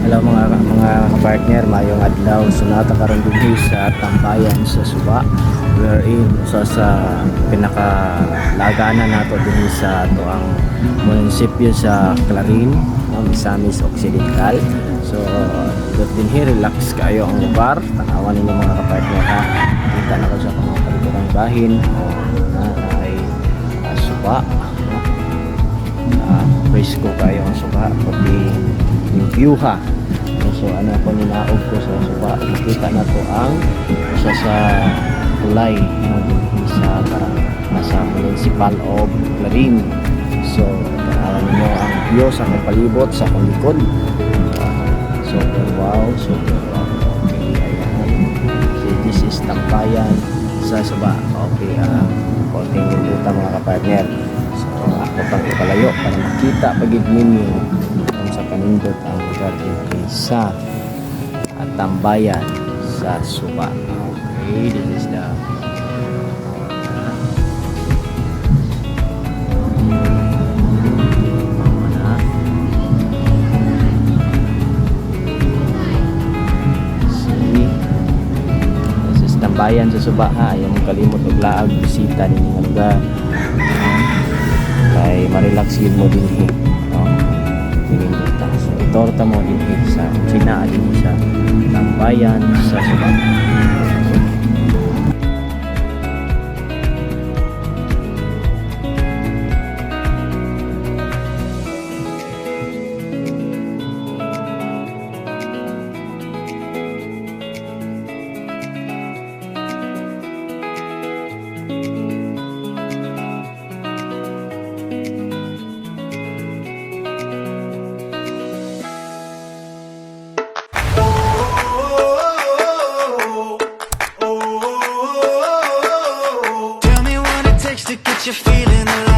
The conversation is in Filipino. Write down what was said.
Hello mga kapartner, mayong adlaw. So natakaroon din sa tambayan sa Suba, wherein sa pinakalaganan nato din sa ato ang munisipyo sa Clarin, Misamis Occidental. So dot din here, relax kayo ang lugar. Tanawan ninyo mga kapartner ha. Kita na ko sa mga kalikuran bahin na ay Suba. Presko kayo ang Suba, pati yung view ha. So ano po ninaog ko sa Suba, nakita na to ang isa sa tulay sa municipal of Clarin. So alam mo ang view sa kapalibot sa kulikod. Super wow, super wow. Okay, ayan. So this is tambayan sa Suba. Okay, konting minuta mga kapartner. So ako pang ikalayo para makita pagid ninyo kung sa kanindot ang lugar dito sa tambayan sa Suba. Okay, this is the tambayan sa Suba ha. Ayaw mong kalimot og laag bisita ninyo nga lugar. Kay ma-relax yun mo din so itorta mo din sa China din sa tambayan sa Suba. To get you feeling alive.